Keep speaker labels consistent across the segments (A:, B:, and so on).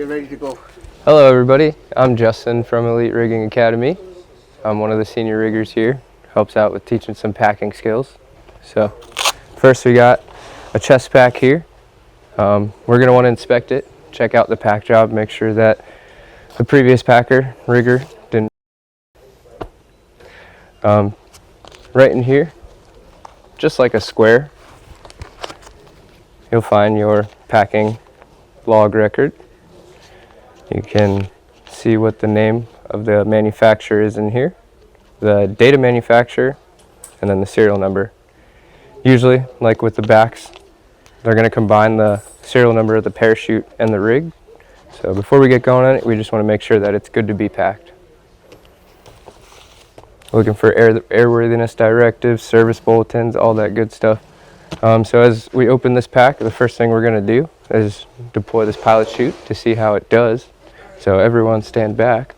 A: Get ready to go.
B: Hello everybody, I'm Justin from Elite Rigging Academy. I'm one of the senior riggers here, helps out with teaching some packing skills. So first we got a chest pack here. We're going to want to inspect it, check out the pack job, make sure that the previous rigger didn't. Right in here, just like a square, you'll find your packing log record. You can see what the name of the manufacturer is in here, the date of manufacturer, and then the serial number. Usually, like with the backs, they're going to combine the serial number of the parachute and the rig. So before we get going on it, we just want to make sure that it's good to be packed. Looking for airworthiness directives, service bulletins, all that good stuff. So as we open this pack, the first thing we're going to do is deploy this pilot chute to see how it does. So everyone stand back.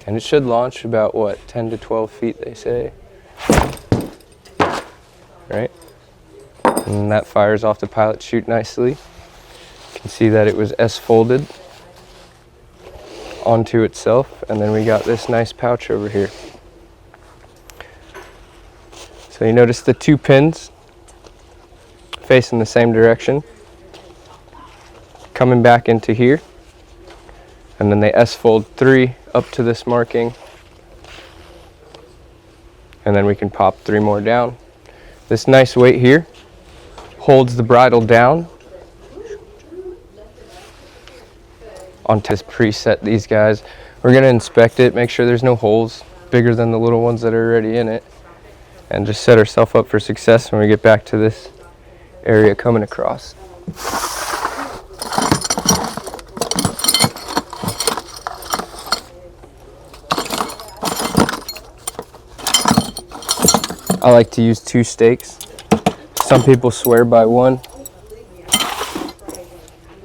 B: And it should launch about, what, 10 to 12 feet, they say. Right? And that fires off the pilot chute nicely. You can see that it was S-folded onto itself. And then we got this nice pouch over here. So you notice the two pins facing the same direction, coming back into here, and then they S-fold 3 up to this marking, and then we can pop 3 more down. This nice weight here holds the bridle down onto this preset. These guys, we're going to inspect it, make sure there's no holes bigger than the little ones that are already in it, and just set ourselves up for success when we get back to this area coming across. I like to use 2 stakes. Some people swear by 1,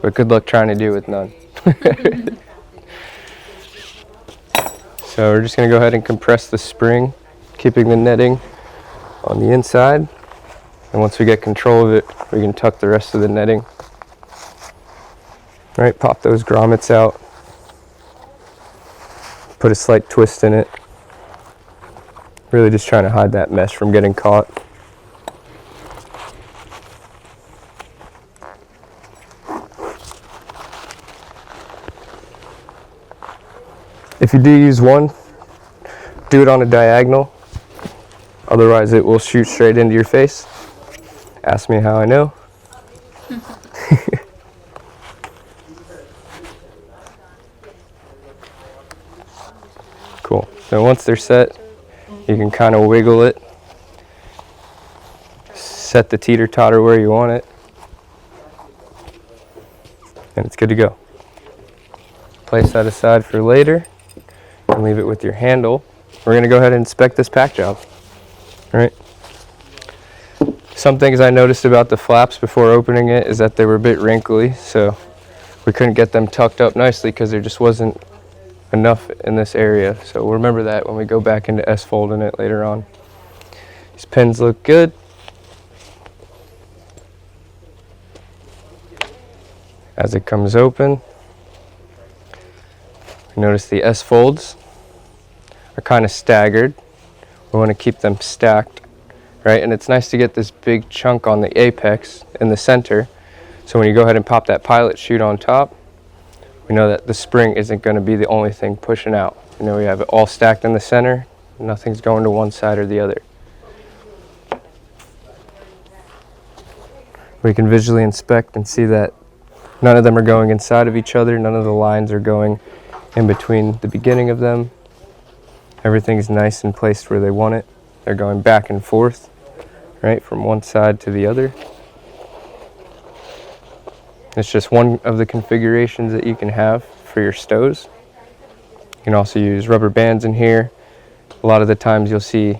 B: but good luck trying to do with none. So we're just going to go ahead and compress the spring, keeping the netting on the inside. And once we get control of it, we can tuck the rest of the netting. All right, pop those grommets out. Put a slight twist in it. Really just trying to hide that mesh from getting caught. If you do use one, do it on a diagonal. Otherwise it will shoot straight into your face. Ask me how I know. Cool. So once they're set, you can kind of wiggle it. Set the teeter-totter where you want it. And it's good to go. Place that aside for later and leave it with your handle. We're going to go ahead and inspect this pack job. All right. Some things I noticed about the flaps before opening it is that they were a bit wrinkly, so we couldn't get them tucked up nicely because there just wasn't enough in this area. So we'll remember that when we go back into S-folding it later on. These pins look good. As it comes open, notice the S-folds are kind of staggered. We want to keep them stacked, right? And it's nice to get this big chunk on the apex in the center. So when you go ahead and pop that pilot chute on top, we know that the spring isn't going to be the only thing pushing out. You know, we have it all stacked in the center. Nothing's going to one side or the other. We can visually inspect and see that none of them are going inside of each other. None of the lines are going in between the beginning of them. Everything's nice and placed where they want it. They're going back and forth, right, from one side to the other. It's just one of the configurations that you can have for your stows. You can also use rubber bands in here. A lot of the times you'll see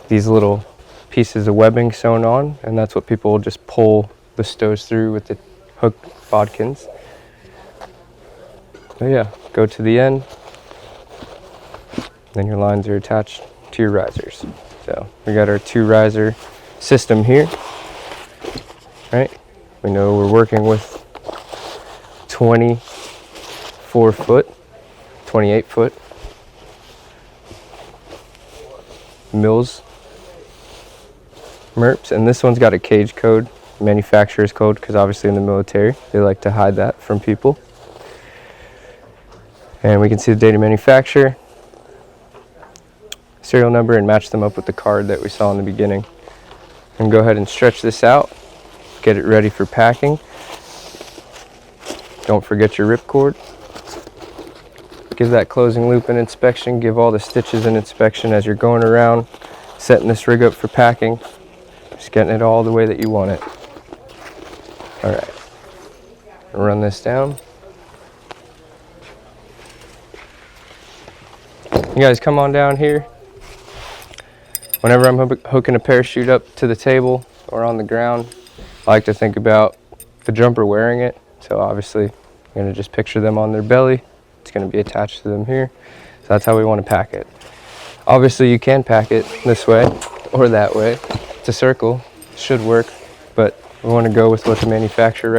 B: these little pieces of webbing sewn on, and that's what people will just pull the stows through with the hook bodkins. So yeah, go to the end. Then your lines are attached to your risers. So we got our 2 riser system here, right? We know we're working with 20 4-foot, 28-foot Mills MERPs, and this one's got a cage code, manufacturer's code, because obviously in the military they like to hide that from people. And we can see the date of manufacture, serial number, and match them up with the card that we saw in the beginning. And go ahead and stretch this out, get it ready for packing. Don't forget your ripcord. Give that closing loop an inspection, give all the stitches an inspection as you're going around, setting this rig up for packing, just getting it all the way that you want it. All right, run this down. You guys come on down here. Whenever I'm hooking a parachute up to the table or on the ground, I like to think about the jumper wearing it. So obviously, I'm gonna just picture them on their belly. It's gonna be attached to them here. So that's how we wanna pack it. Obviously, you can pack it this way or that way. It's a circle, should work, but we wanna go with what the manufacturer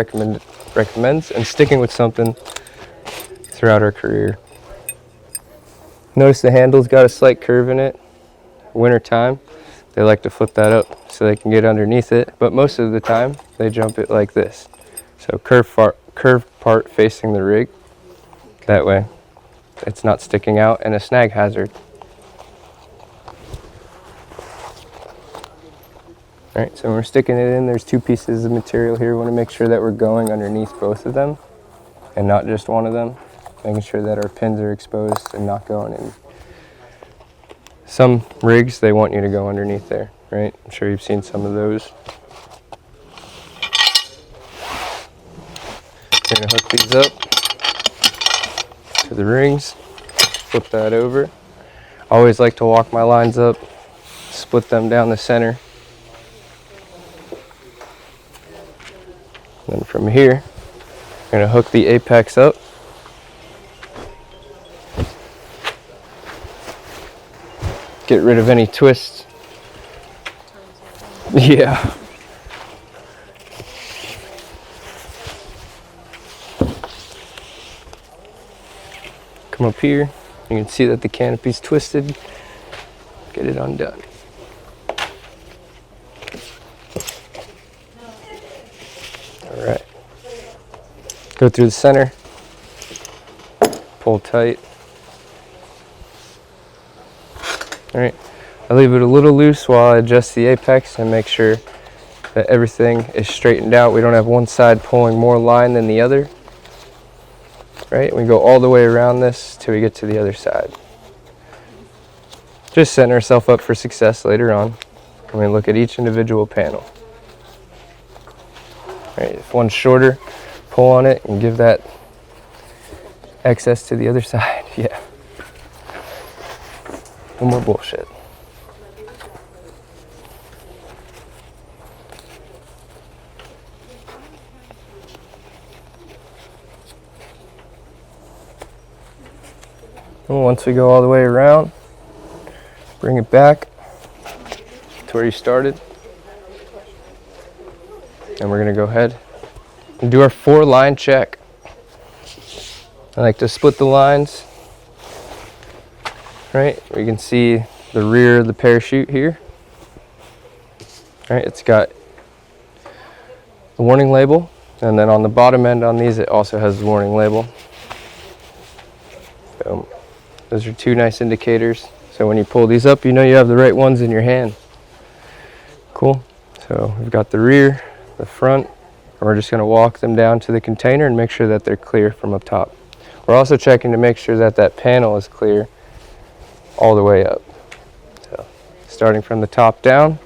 B: recommends and sticking with something throughout our career. Notice the handle's got a slight curve in it. Winter time, they like to flip that up so they can get underneath it, but most of the time they jump it like this. So curved part facing the rig. That way it's not sticking out and a snag hazard. Alright, so when we're sticking it in, there's 2 pieces of material here. We want to make sure that we're going underneath both of them and not just one of them. Making sure that our pins are exposed and not going in. Some rigs, they want you to go underneath there, right? I'm sure you've seen some of those. We're gonna hook these up to the rings, flip that over. I always like to walk my lines up, split them down the center. Then from here, I'm gonna hook the apex up. Get rid of any twists. Yeah. Come up here. You can see that the canopy's twisted. Get it undone. All right. Go through the center. Pull tight. All right, I leave it a little loose while I adjust the apex and make sure that everything is straightened out. We don't have one side pulling more line than the other. Right, we go all the way around this till we get to the other side. Just setting ourselves up for success later on when we look at each individual panel. All right, if one's shorter, pull on it and give that excess to the other side. Yeah. No more bullshit. And once we go all the way around, bring it back to where you started. And we're gonna go ahead and do our 4-line check. I like to split the lines. Right, we can see the rear of the parachute here. Right, it's got the warning label, and then on the bottom end on these, it also has the warning label. So those are 2 nice indicators. So when you pull these up, you know you have the right ones in your hand. Cool. So we've got the rear, the front, and we're just going to walk them down to the container and make sure that they're clear from up top. We're also checking to make sure that that panel is clear all the way up. So starting from the top down.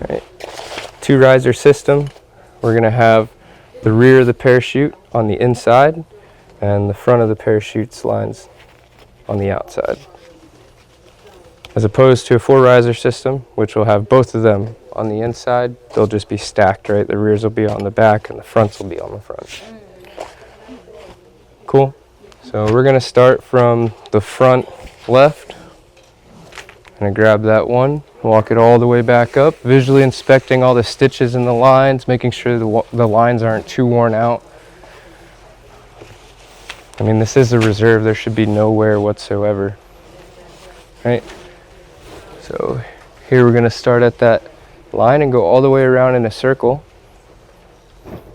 B: All right. 2 riser system. We're going to have the rear of the parachute on the inside and the front of the parachute lines on the outside. As opposed to a 4 riser system, which will have both of them on the inside, they'll just be stacked, right? The rears will be on the back and the fronts will be on the front. Cool. So we're going to start from the front left Gonna grab that one, walk it all the way back up, visually inspecting all the stitches and the lines, making sure the lines aren't too worn out. I mean, this is a reserve, there should be no wear whatsoever, right? So here we're gonna start at that line and go all the way around in a circle.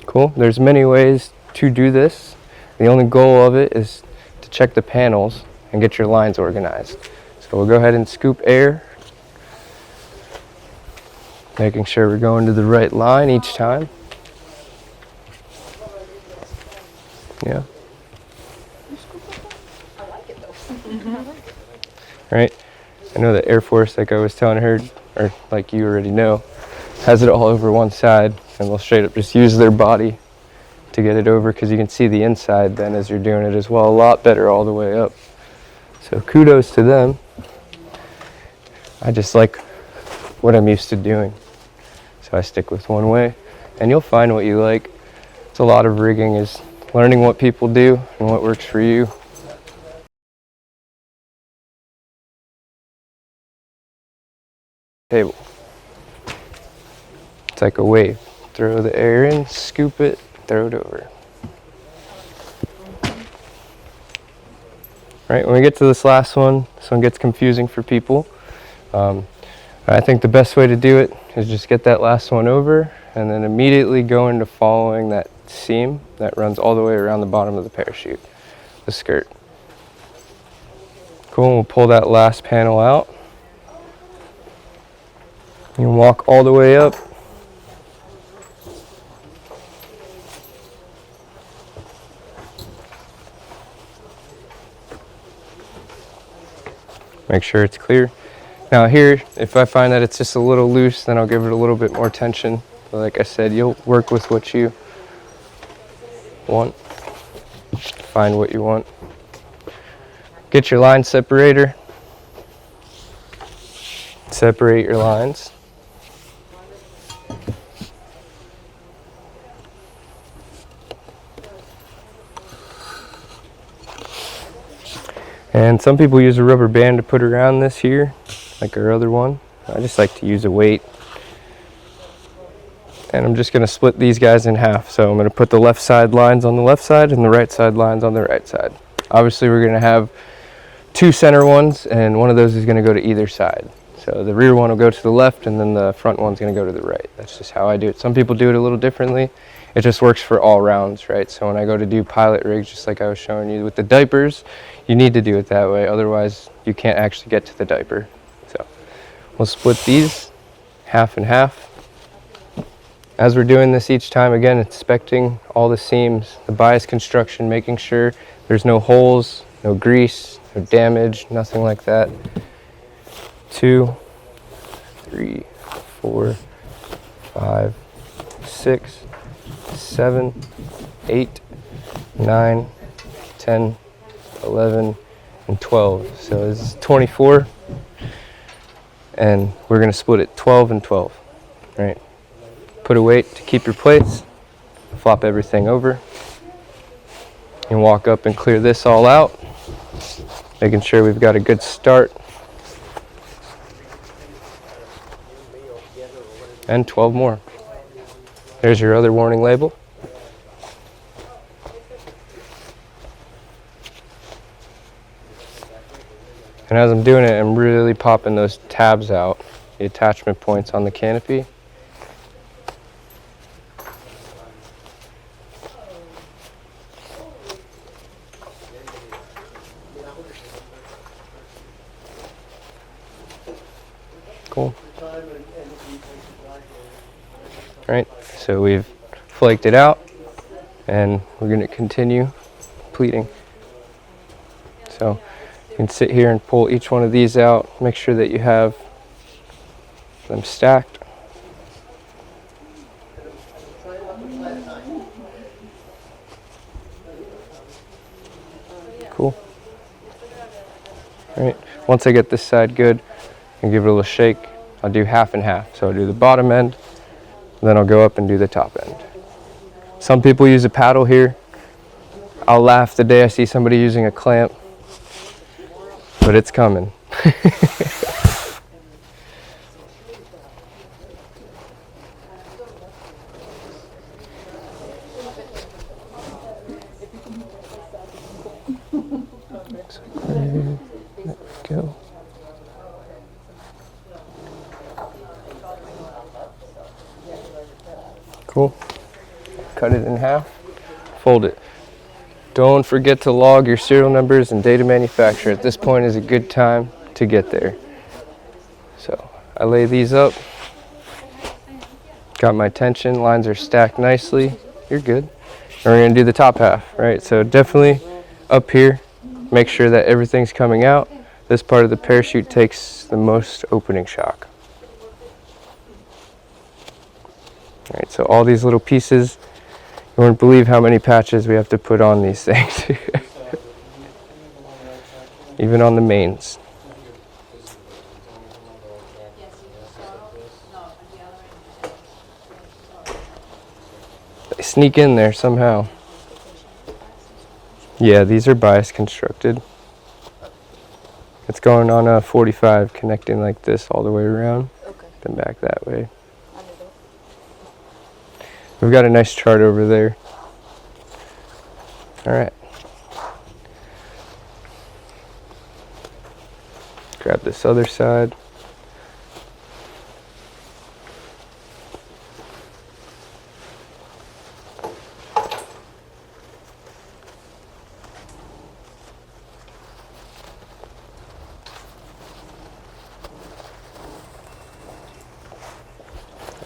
B: Cool, there's many ways to do this. The only goal of it is to check the panels and get your lines organized. So we'll go ahead and scoop air, making sure we're going to the right line each time. Yeah.
A: I like it though.
B: Right? I know the Air Force, like I was telling her, or like you already know, has it all over one side, and they'll straight up just use their body to get it over, because you can see the inside then as you're doing it as well, a lot better all the way up. So kudos to them. I just like what I'm used to doing, so I stick with one way, and you'll find what you like. It's a lot of rigging is learning what people do and what works for you. Table. It's like a wave. Throw the air in, scoop it, throw it over. Right, when we get to this last one, this one gets confusing for people. I think the best way to do it is just get that last one over and then immediately go into following that seam that runs all the way around the bottom of the parachute, the skirt. Cool, we'll pull that last panel out. You can walk all the way up. Make sure it's clear. Now here, if I find that it's just a little loose, then I'll give it a little bit more tension. But like I said, you'll work with what you want. Find what you want. Get your line separator. Separate your lines. And some people use a rubber band to put around this here, like our other one. I just like to use a weight. And I'm just going to split these guys in half. So I'm going to put the left side lines on the left side and the right side lines on the right side. Obviously we're going to have two center ones, and one of those is going to go to either side. So the rear one will go to the left and then the front one's going to go to the right. That's just how I do it. Some people do it a little differently. It just works for all rounds, right? So when I go to do pilot rigs, just like I was showing you with the diapers, you need to do it that way. Otherwise, you can't actually get to the diaper. So we'll split these half and half. As we're doing this each time, again, inspecting all the seams, the bias construction, making sure there's no holes, no grease, no damage, nothing like that. 2, 3, 4, 5, 6, 7, 8, 9, 10, 11, and 12. So this is 24, and we're going to split it 12 and 12, right? Put a weight to keep your place, flop everything over, and walk up and clear this all out, making sure we've got a good start. And 12 more. There's your other warning label. And as I'm doing it, I'm really popping those tabs out, the attachment points on the canopy. Cool. Right, so we've flaked it out, and we're going to continue pleating. So you can sit here and pull each one of these out, make sure that you have them stacked. Cool. All right, once I get this side good and give it a little shake, I'll do half and half. So I'll do the bottom end, then I'll go up and do the top end. Some people use a paddle here. I'll laugh the day I see somebody using a clamp, but it's coming. Go. Cool. Cut it in half. Fold it. Don't forget to log your serial numbers and date of manufacturer. At this point is a good time to get there. So I lay these up. Got my tension. Lines are stacked nicely. You're good. And we're going to do the top half, right? So definitely up here, make sure that everything's coming out. This part of the parachute takes the most opening shock. All right, so all these little pieces, you wouldn't believe how many patches we have to put on these things. Even on the mains. They sneak in there somehow. Yeah, these are bias constructed. It's going on a 45, connecting like this all the way around, then back that way. We've got a nice chart over there. All right. Grab this other side.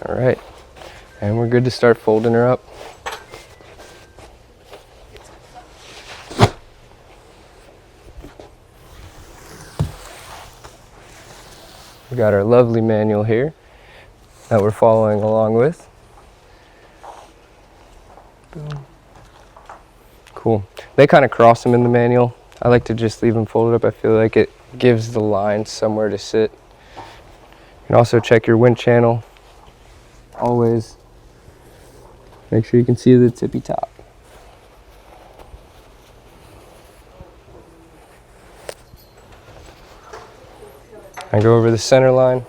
B: All right, and we're good to start folding her up. We got our lovely manual here that we're following along with. Boom. Cool. They kind of cross them in the manual. I like to just leave them folded up. I feel like it gives the line somewhere to sit. You can also check your wind channel. Always make sure you can see the tippy top. I go over the center line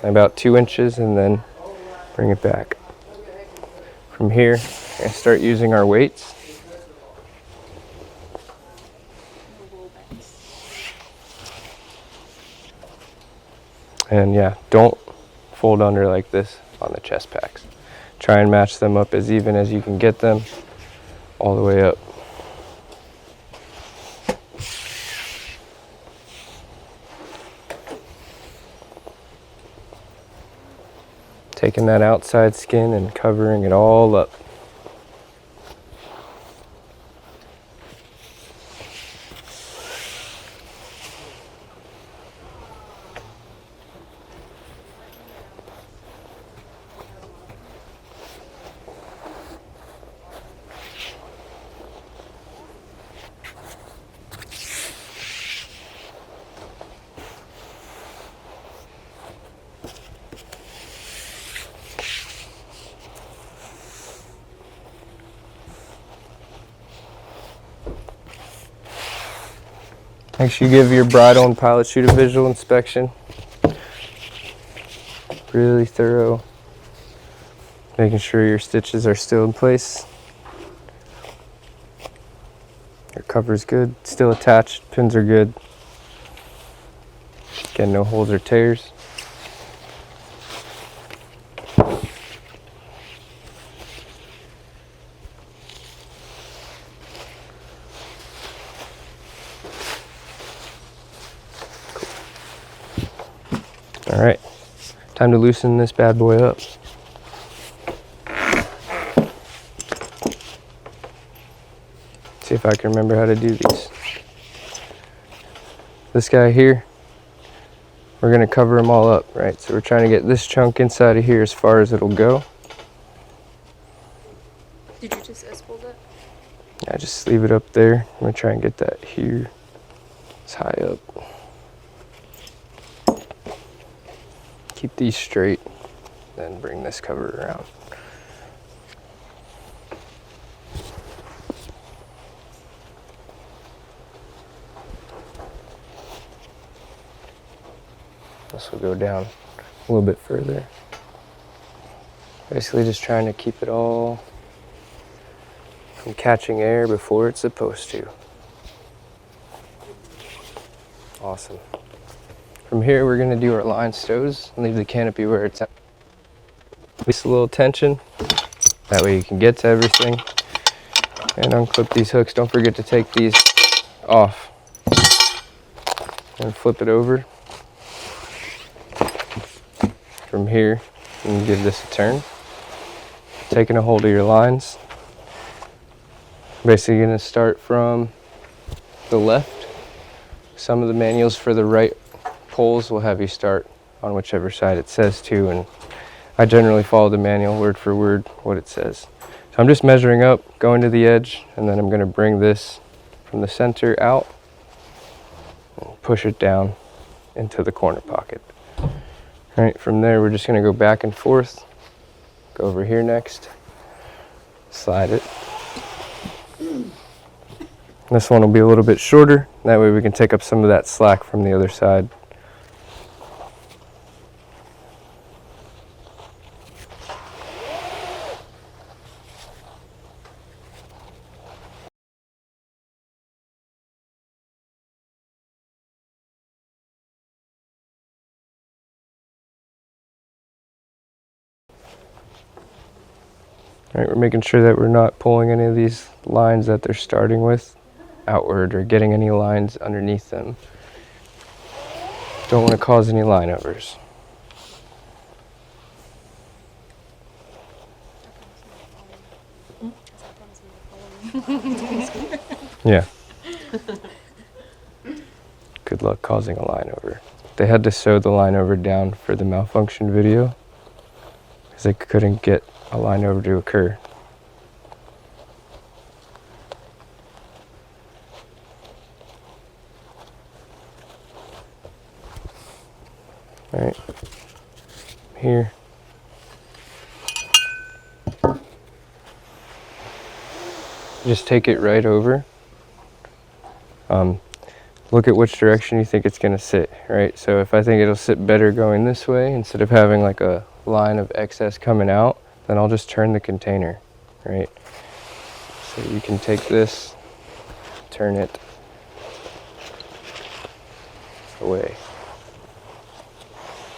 B: about 2 inches and then bring it back. From here, I start using our weights. And yeah, don't fold under like this on the chest packs. Try and match them up as even as you can get them all the way up. Taking that outside skin and covering it all up. Make sure you give your bridle and pilot chute a visual inspection. Really thorough. Making sure your stitches are still in place. Your cover's good, still attached, pins are good. Again, no holes or tears. All right, time to loosen this bad boy up. See if I can remember how to do these. This guy here, we're gonna cover them all up, right? So we're trying to get this chunk inside of here as far as it'll go.
A: Did you just S-fold it?
B: Yeah, just leave it up there. I'm gonna try and get that here. It's high up. Keep these straight, then bring this cover around. This will go down a little bit further. Basically just trying to keep it all from catching air before it's supposed to. Awesome. From here, we're going to do our line stows and leave the canopy where it's at. Release a little tension. That way you can get to everything. And unclip these hooks. Don't forget to take these off. And flip it over. From here, you can give this a turn. Taking a hold of your lines. Basically going to start from the left. Some of the manuals for the right poles will have you start on whichever side it says to, and I generally follow the manual word for word what it says. So I'm just measuring up, going to the edge, and then I'm going to bring this from the center out and push it down into the corner pocket. All right, from there we're just going to go back and forth. Go over here next, slide it. This one will be a little bit shorter, that way we can take up some of that slack from the other side. All right, we're making sure that we're not pulling any of these lines that they're starting with outward or getting any lines underneath them. Don't want to cause any line overs. Yeah. Good luck causing a line over. They had to sew the line over down for the malfunction video because they couldn't get a line over to occur. All right, here. Just take it right over. Look at which direction you think it's gonna sit, right? So if I think it'll sit better going this way, instead of having like a line of excess coming out, then I'll just turn the container, right? So you can take this, turn it away,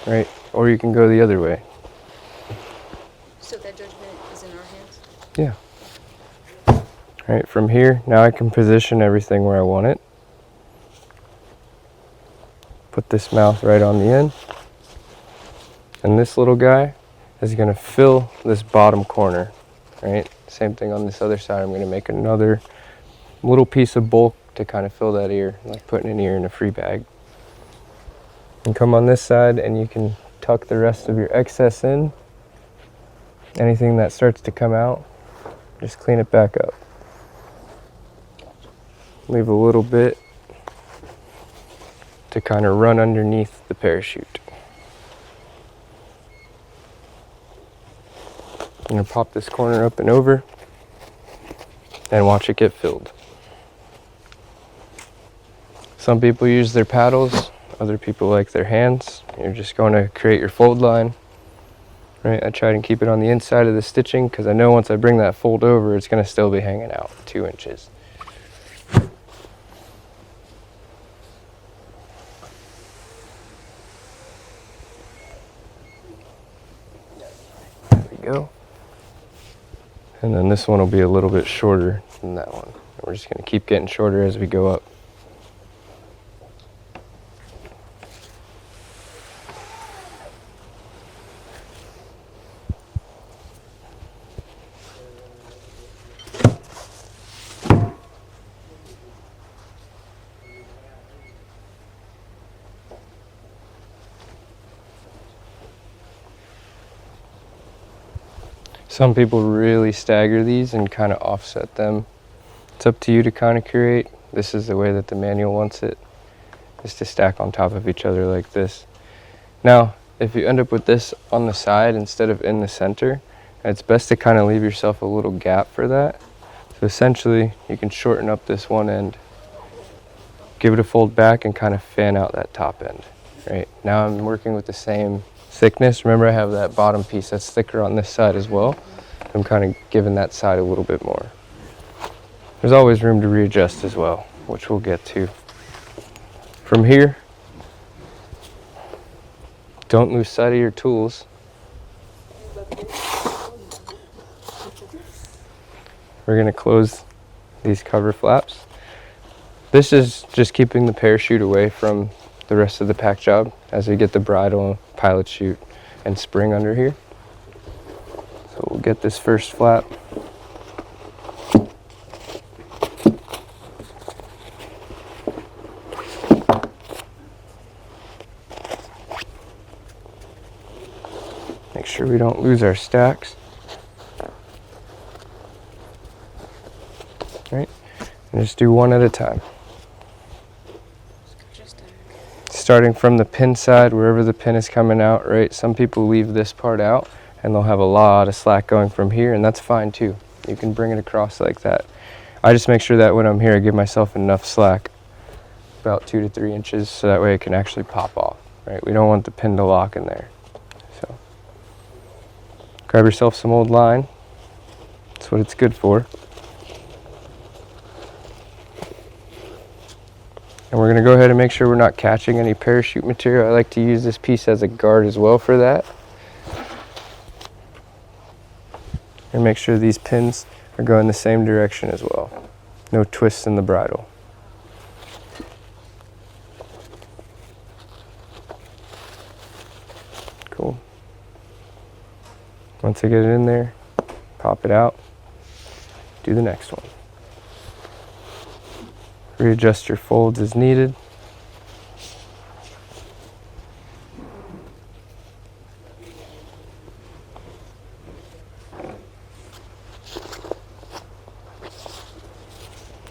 B: right? Or you can go the other way.
A: So that judgment is in our hands?
B: Yeah. All right, from here, now I can position everything where I want it. Put this mouth right on the end. And this little guy is going to fill this bottom corner, right? Same thing on this other side. I'm going to make another little piece of bulk to kind of fill that ear, like putting an ear in a free bag. And come on this side and you can tuck the rest of your excess in. Anything that starts to come out, just clean it back up. Leave a little bit to kind of run underneath the parachute. I'm going to pop this corner up and over and watch it get filled. Some people use their paddles, other people like their hands. You're just going to create your fold line. Right? I try to keep it on the inside of the stitching because I know once I bring that fold over, it's going to still be hanging out 2 inches. There we go. And then this one will be a little bit shorter than that one. We're just going to keep getting shorter as we go up. Some people really stagger these and kind of offset them. It's up to you to kind of create. This is the way that the manual wants it, is to stack on top of each other like this. Now, if you end up with this on the side instead of in the center, it's best to kind of leave yourself a little gap for that. So essentially, you can shorten up this one end, give it a fold back, and kind of fan out that top end. Right? Now I'm working with the same thickness. Remember, I have that bottom piece that's thicker on this side as well. I'm kind of giving that side a little bit more. There's always room to readjust as well, which we'll get to. From here, don't lose sight of your tools. We're going to close these cover flaps. This is just keeping the parachute away from the rest of the pack job as we get the bridle, pilot chute, and spring under here. So we'll get this first flap. Make sure we don't lose our stacks. Right? And just do one at a time. Starting from the pin side, wherever the pin is coming out, right? Some people leave this part out and they'll have a lot of slack going from here, and that's fine too. You can bring it across like that. I just make sure that when I'm here, I give myself enough slack, about 2 to 3 inches, so that way it can actually pop off, right? We don't want the pin to lock in there. So grab yourself some old line. That's what it's good for. And we're going to go ahead and make sure we're not catching any parachute material. I like to use this piece as a guard as well for that. And make sure these pins are going the same direction as well. No twists in the bridle. Cool. Once I get it in there, pop it out, do the next one. Readjust your folds as needed.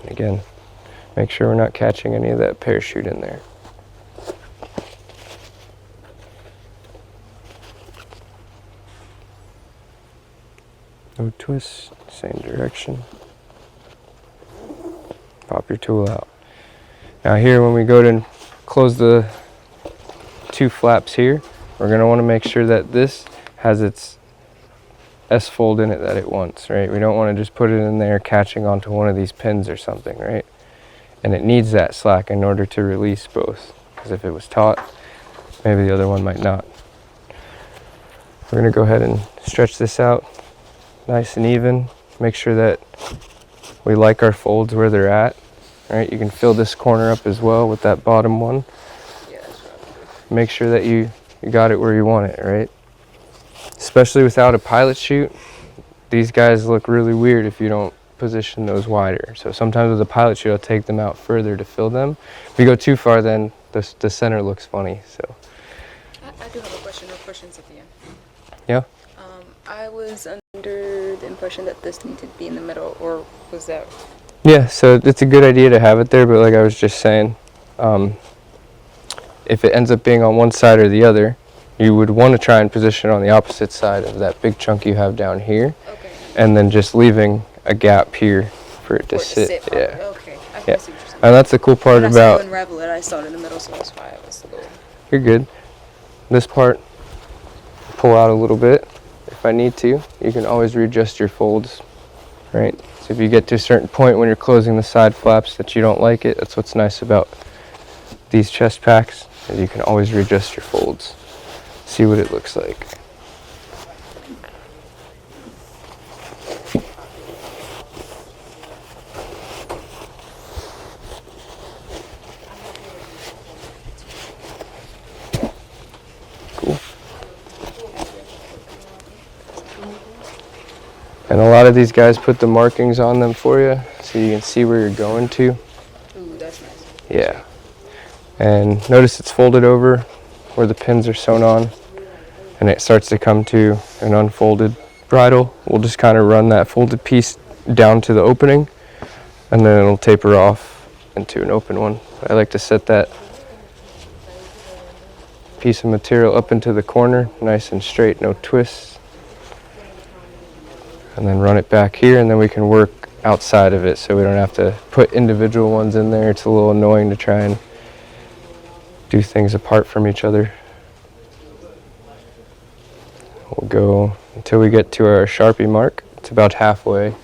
B: Again, make sure we're not catching any of that parachute in there. No twists, same direction. Pop your tool out. Now here, when we go to close the 2 flaps here, we're going to want to make sure that this has its S-fold in it that it wants, right? We don't want to just put it in there catching onto one of these pins or something, right? And it needs that slack in order to release both, because if it was taut, maybe the other one might not. We're going to go ahead and stretch this out nice and even. Make sure that we like our folds where they're at, right? You can fill this corner up as well with that bottom one.
A: Yeah, that's right.
B: Make sure that you got it where you want it, right? Especially without a pilot chute, these guys look really weird if you don't position those wider. So sometimes with a pilot chute, I'll take them out further to fill them. If you go too far, then the center looks funny. So
A: I do have a question. No questions at the end.
B: yeah.
A: I was under the impression that this needed to be in the middle, or was that?
B: Yeah, so it's a good idea to have it there, but like I was just saying, if it ends up being on one side or the other, you would want to try and position it on the opposite side of that big chunk you have down here,
A: Okay.
B: and then just leaving a gap here for it to sit.
A: properly.
B: Yeah,
A: Okay. I
B: yeah.
A: see what you're saying.
B: And that's the cool part
A: When I saw
B: about.
A: you unravel it, I saw it in the middle, so that's why I was a little.
B: You're good. This part, pull out a little bit if I need to. You can always readjust your folds, right? So if you get to a certain point when you're closing the side flaps that you don't like it, that's what's nice about these chest packs, is you can always readjust your folds. See what it looks like. Cool. And a lot of these guys put the markings on them for you so you can see where you're going to.
A: Ooh, that's nice.
B: Yeah. And notice it's folded over where the pins are sewn on, and it starts to come to an unfolded bridle. We'll just kind of run that folded piece down to the opening, and then it'll taper off into an open one. I like to set that piece of material up into the corner, nice and straight, no twists. And then run it back here, and then we can work outside of it so we don't have to put individual ones in there. It's a little annoying to try and do things apart from each other. We'll go until we get to our Sharpie mark. It's about halfway.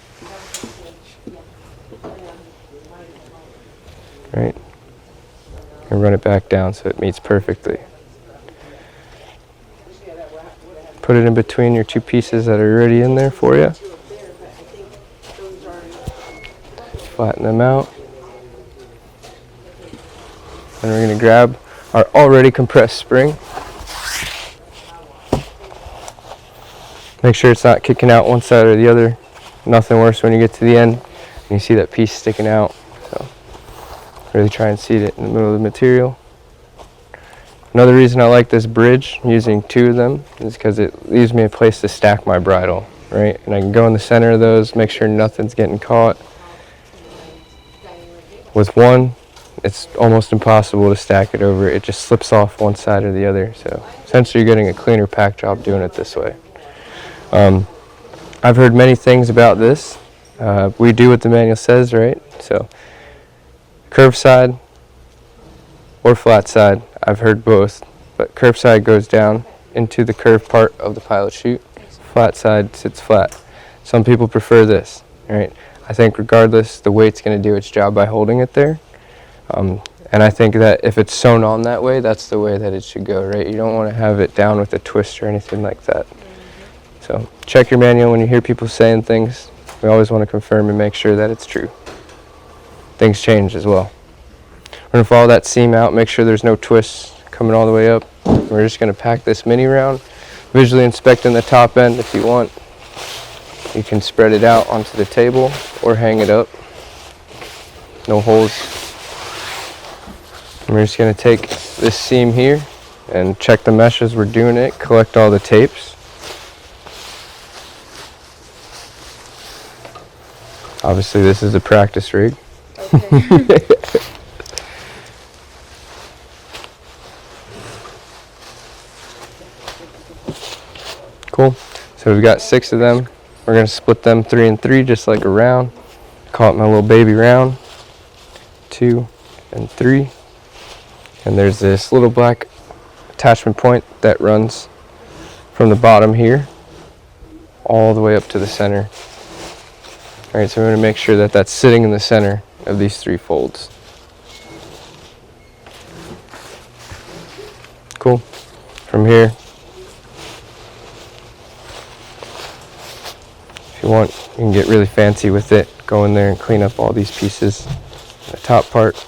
B: Right? And run it back down so it meets perfectly. Put it in between your two pieces that are already in there for you. Flatten them out. And we're going to grab our already compressed spring. Make sure it's not kicking out one side or the other. Nothing worse when you get to the end and you see that piece sticking out. So really try and seat it in the middle of the material. Another reason I like this bridge, using two of them, is because it leaves me a place to stack my bridle, right? And I can go in the center of those, make sure nothing's getting caught. With one, it's almost impossible to stack it over. It just slips off one side or the other. So essentially you're getting a cleaner pack job doing it this way. I've heard many things about this. We do what the manual says, right? So curved side or flat side, I've heard both, but curved side goes down into the curved part of the pilot chute. Flat side sits flat. Some people prefer this, right? I think regardless, the weight's going to do its job by holding it there. And I think that if it's sewn on that way, that's the way that it should go, right? You don't want to have it down with a twist or anything like that. So check your manual when you hear people saying things. We always want to confirm and make sure that it's true. Things change as well. We're going to follow that seam out, make sure there's no twists coming all the way up. We're just going to pack this mini round, visually inspecting the top end if you want. You can spread it out onto the table or hang it up. No holes. And we're just going to take this seam here and check the mesh as we're doing it, collect all the tapes. Obviously this is a practice rig. Okay. Cool. So we've got 6 of them. We're going to split them 3 and 3 just like a round. Call it my little baby round. 2 and 3. And there's this little black attachment point that runs from the bottom here all the way up to the center. All right, so we're going to make sure that that's sitting in the center of these 3 folds. Cool. From here, if you want, you can get really fancy with it. Go in there and clean up all these pieces. The top part.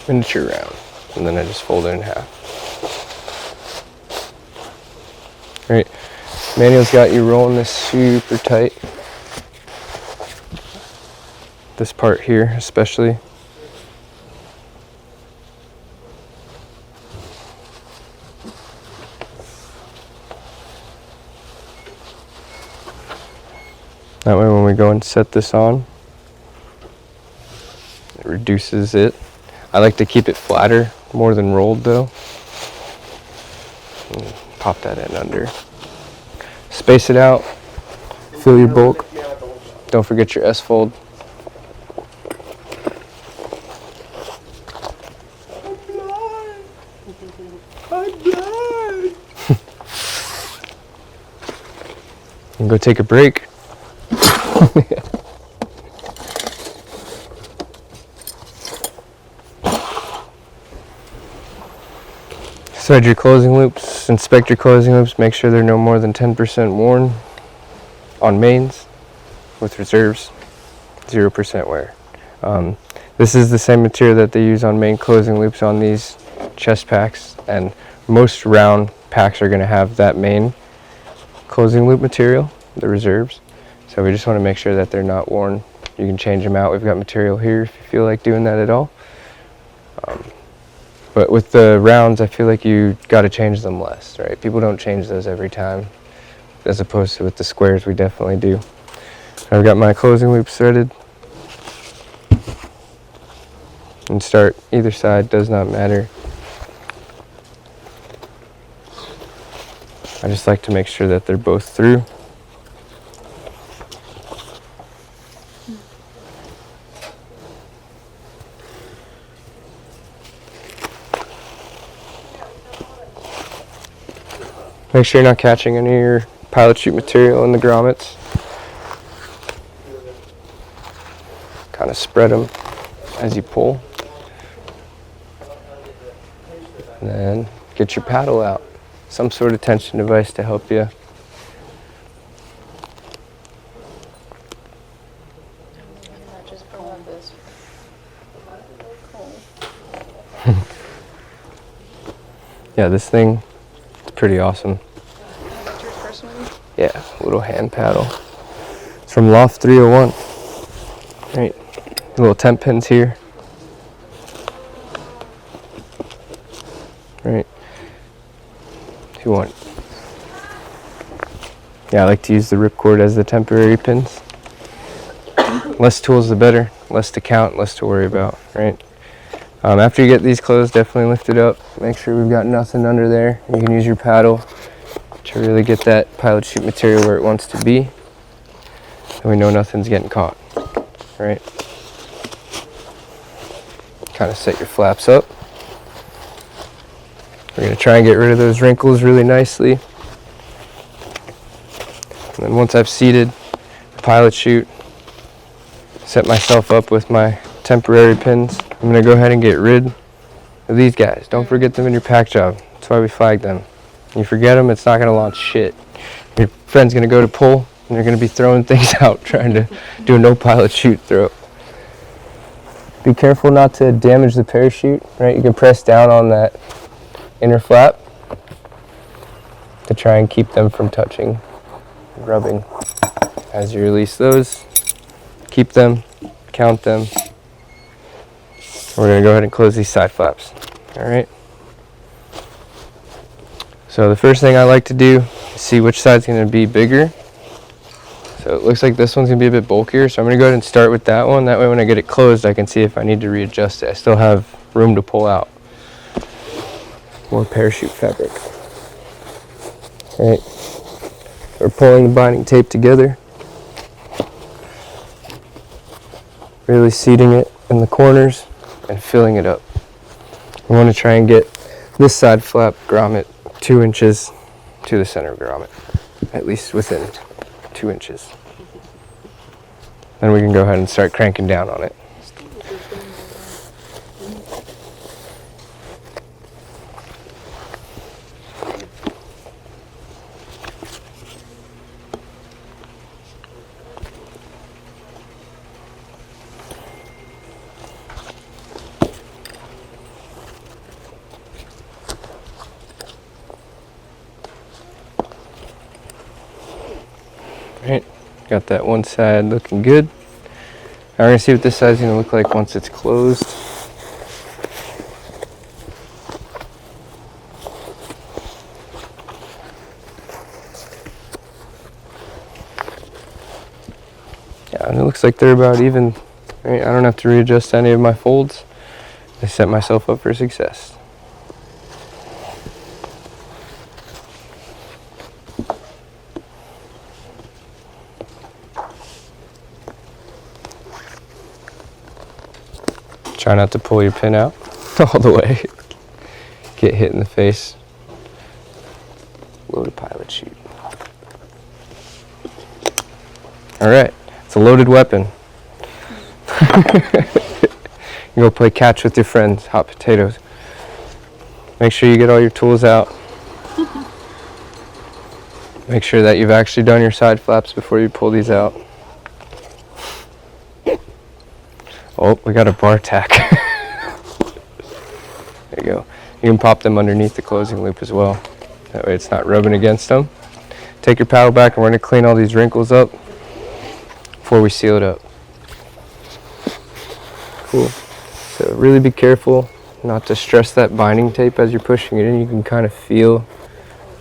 B: Miniature round. And then I just fold it in half. All right, manual's got you rolling this super tight. This part here especially. That way when we go and set this on, it reduces it. I like to keep it flatter more than rolled though. And pop that in under. Space it out. Fill your bulk. Don't forget your S-fold. And go take a break. Thread your closing loops, inspect your closing loops, make sure they're no more than 10% worn on mains. With reserves, 0% wear. This is the same material that they use on main closing loops on these chest packs, and most round packs are going to have that main closing loop material, the reserves. So we just want to make sure that they're not worn. You can change them out. We've got material here if you feel like doing that at all. But with the rounds, I feel like you got to change them less, right? People don't change those every time, as opposed to with the squares, we definitely do. I've got my closing loops threaded. And start either side, does not matter. I just like to make sure that they're both through. Make sure you're not catching any of your pilot chute material in the grommets. Kind of spread them as you pull. And then get your paddle out. Some sort of tension device to help you.
A: Not just Columbus.
B: Yeah, this thing is pretty awesome.
A: That's your first one?
B: Yeah, little hand paddle. It's from Loft 301. Right, little temp pins here. Right. If you want. Yeah, I like to use the ripcord as the temporary pins. Less tools the better. Less to count, less to worry about, right? After you get these closed, definitely lift it up. Make sure we've got nothing under there. You can use your paddle to really get that pilot chute material where it wants to be. And we know nothing's getting caught, right? Kind of set your flaps up. We're going to try and get rid of those wrinkles really nicely. And then once I've seated the pilot chute, set myself up with my temporary pins, I'm going to go ahead and get rid of these guys. Don't forget them in your pack job. That's why we flagged them. You forget them, it's not going to launch shit. Your friend's going to go to pull, and they're going to be throwing things out, trying to do a no pilot chute throw. Be careful not to damage the parachute, right? You can press down on that inner flap to try and keep them from touching, rubbing. As you release those, keep them, count them. We're going to go ahead and close these side flaps. All right. So the first thing I like to do is see which side's going to be bigger. So it looks like this one's going to be a bit bulkier, so I'm going to go ahead and start with that one. That way when I get it closed, I can see if I need to readjust it. I still have room to pull out more parachute fabric. All right. We're pulling the binding tape together. Really seating it in the corners and filling it up. We want to try and get this side flap grommet 2 inches to the center grommet, at least within 2 inches. Then we can go ahead and start cranking down on it. Right, got that one side looking good. Now we're going to see what this side's going to look like once it's closed. Yeah, and it looks like they're about even. Right, I don't have to readjust any of my folds. I set myself up for success. Try not to pull your pin out all the way. Get hit in the face. Loaded pilot chute. All right, it's a loaded weapon. You go play catch with your friends, hot potatoes. Make sure you get all your tools out. Make sure that you've actually done your side flaps before you pull these out. Oh, we got a bar tack. There you go. You can pop them underneath the closing loop as well. That way it's not rubbing against them. Take your paddle back and we're going to clean all these wrinkles up before we seal it up. Cool. So really be careful not to stress that binding tape as you're pushing it in. You can kind of feel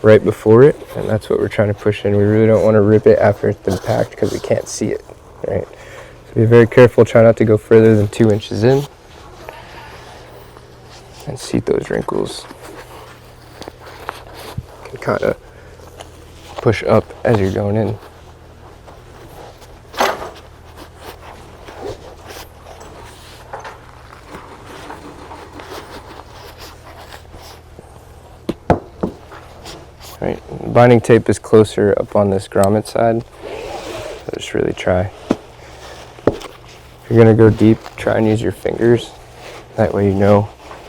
B: right before it, and that's what we're trying to push in. We really don't want to rip it after it's been packed because we can't see it, right? So be very careful. Try not to go further than 2 inches in. And seat those wrinkles. You can kind of push up as you're going in. Right, binding tape is closer up on this grommet side, so just really try. If you're gonna go deep, try and use your fingers. That way you know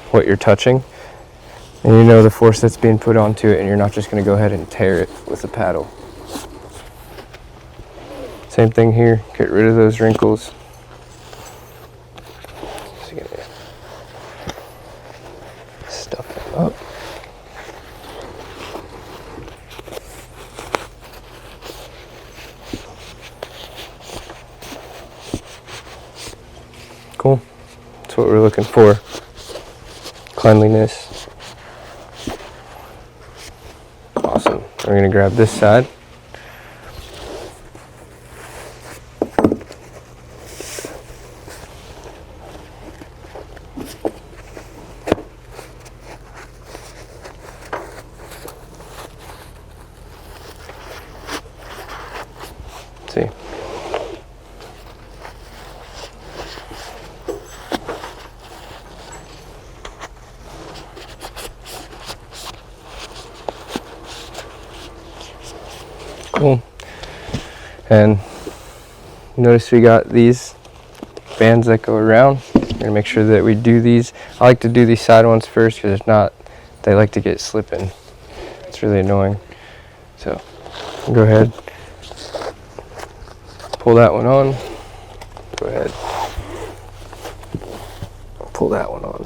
B: what you're touching, and you know the force that's being put onto it, and you're not just gonna go ahead and tear it with a paddle. Same thing here, get rid of those wrinkles. Just gonna stuff them up. Cool. That's what we're looking for. Cleanliness. Awesome. We're going to grab this side. See. Cool. And notice we got these bands that go around. We're gonna make sure that we do these. I like to do these side ones first because if not, they like to get slipping. It's really annoying. So go ahead, pull that one on. Go ahead, pull that one on.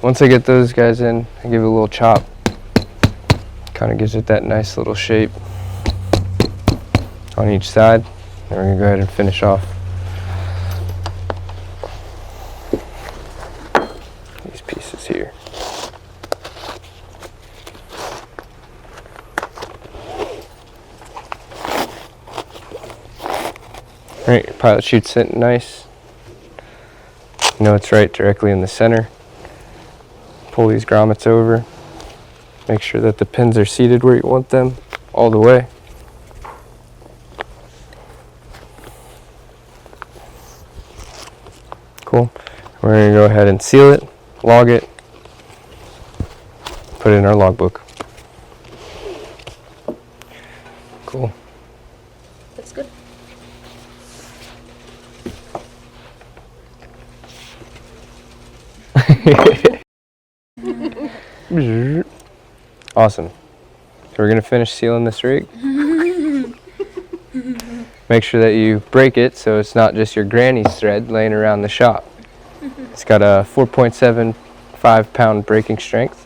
B: Once I get those guys in, I give it a little chop. Kind of gives it that nice little shape on each side. And we're gonna go ahead and finish off these pieces here. All right, your pilot chute's sitting nice. You know it's right directly in the center. Pull these grommets over. Make sure that the pins are seated where you want them all the way. Cool. We're going to go ahead and seal it, log it, put it in our logbook. Cool.
A: That's good.
B: Awesome. So we're going to finish sealing this rig. Make sure that you break it so it's not just your granny's thread laying around the shop. It's got a 4.75 pound breaking strength.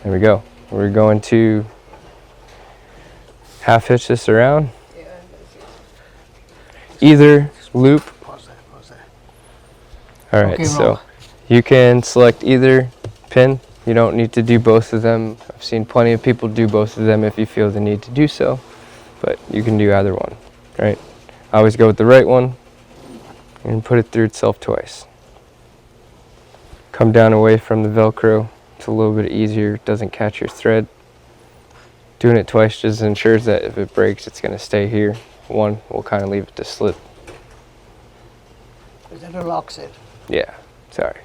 B: There we go. We're going to half hitch this around. Either loop.
C: Pause there.
B: All right,
C: Okay,
B: so
C: roll.
B: you can select either pin. You don't need to do both of them. I've seen plenty of people do both of them if you feel the need to do so, but you can do either one, right? I always go with the right one and put it through itself twice. Come down away from the Velcro. It's a little bit easier, it doesn't catch your thread. Doing it twice just ensures that if it breaks, it's gonna stay here. One, we'll kind of leave it to slip.
C: Is that a lock set?
B: Yeah, sorry.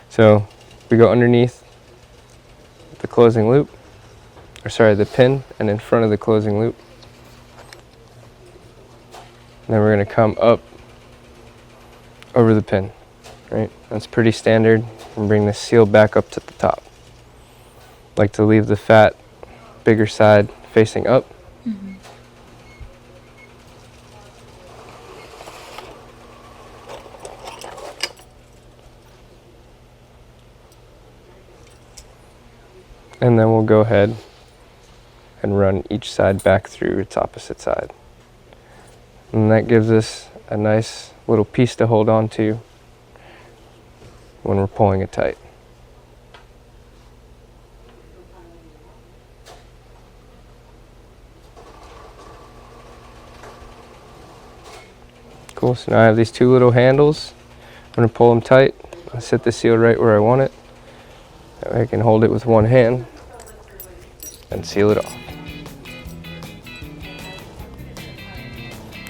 B: So we go underneath the closing loop, or sorry, the pin, and in front of the closing loop. And then we're going to come up over the pin, right? That's pretty standard. And bring the seal back up to the top. Like to leave the fat, bigger side facing up.
A: Mm-hmm.
B: And then we'll go ahead and run each side back through its opposite side. And that gives us a nice little piece to hold on to when we're pulling it tight. Cool, so now I have these two little handles. I'm gonna pull them tight. I'll set the seal right where I want it. That way I can hold it with one hand and seal it off.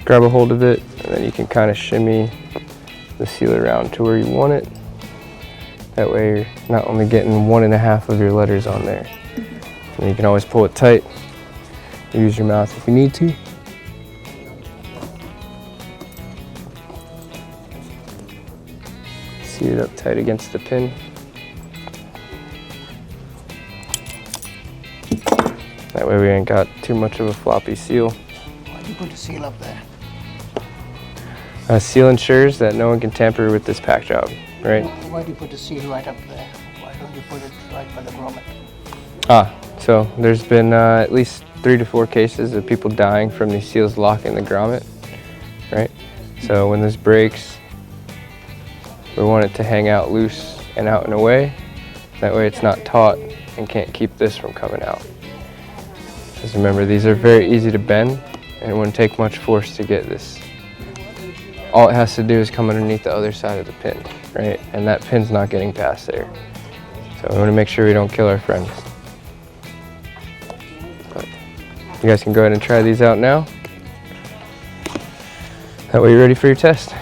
B: Grab a hold of it, and then you can kind of shimmy the seal around to where you want it. That way you're not only getting 1.5 of your letters on there. And you can always pull it tight. Use your mouth if you need to. Seat it up tight against the pin. That way we ain't got too much of a floppy seal.
C: Why do you put a seal up there?
B: Seal ensures that no one can tamper with this pack job, right?
C: Why do you put a seal right up there? Why don't you put it right by the grommet?
B: So there's been at least 3 to 4 cases of people dying from these seals locking the grommet, right? So when this breaks, we want it to hang out loose and out and away. That way it's not taut and can't keep this from coming out. Because remember, these are very easy to bend and it wouldn't take much force to get this. All it has to do is come underneath the other side of the pin, right? And that pin's not getting past there. So we want to make sure we don't kill our friends. But you guys can go ahead and try these out now. That way you're ready for your test.